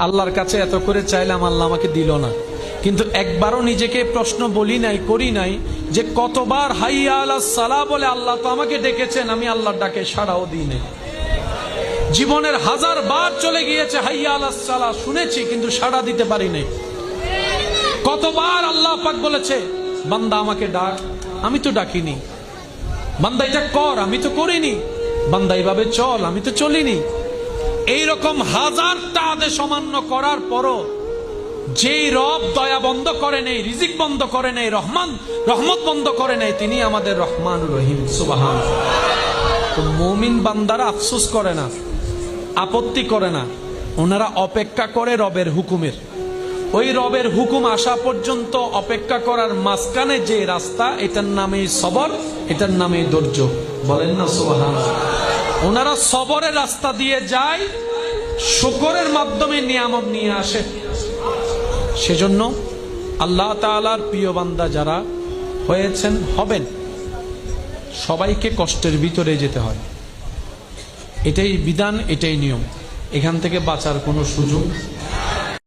আল্লাহর কাছে এত করে চাইলাম, আল্লাহ আমাকে দিল না। কিন্তু একবারও নিজেকে প্রশ্ন বলি নাই, করি নাই যে কতবার হাইয়া আলাস সালাহ বলে আল্লাহ তো আমাকে ডেকেছেন, আমি আল্লাহর ডাকে সাড়াও দিই নাই। জীবনের 1000 বার চলে গিয়েছে হাইয়া আলাস সালাহ শুনেছি, কিন্তু সাড়া দিতে পারি নাই। কতবার আল্লাহ পাক বলেছে বান্দা আমাকে ডাক, আমি তো ডাকিনি। বান্দা এটা কর, আমি তো করিনি। বান্দা এইভাবে চল, আমি তো চলিনি। এইরকম 1000টা আদেশ অমান্য করার পরও যেই রব দয়া বন্ধ করে নেই, রিজিক বন্ধ করে নেই, রহমত বন্ধ করে নেই, তিনি আমাদের রহমান রহিম। সুবহানাল্লাহ। তো মুমিন বান্দারা আফসোস করে না, আপত্তি করে না, ওনারা অপেক্ষা করে রবের হুকুমের। ওই রবের হুকুম আসা পর্যন্ত অপেক্ষা করার মাঝখানে যে রাস্তা, এটার নামে সবর, এটার নামে ধৈর্য। বলেন না সুবহানাল্লাহ। ওনারা সবরের রাস্তা দিয়ে যায়, শুকরের মাধ্যমে নিয়ামত নিয়ে আসে। সেজন্য আল্লাহ তাআলার প্রিয় বান্দা যারা হয়েছেন, হবেন, সবাইকে কষ্টের ভিতরে যেতে হয়। এটাই বিধান, এটাই নিয়ম। এখান থেকে বাঁচার কোনো সুযোগ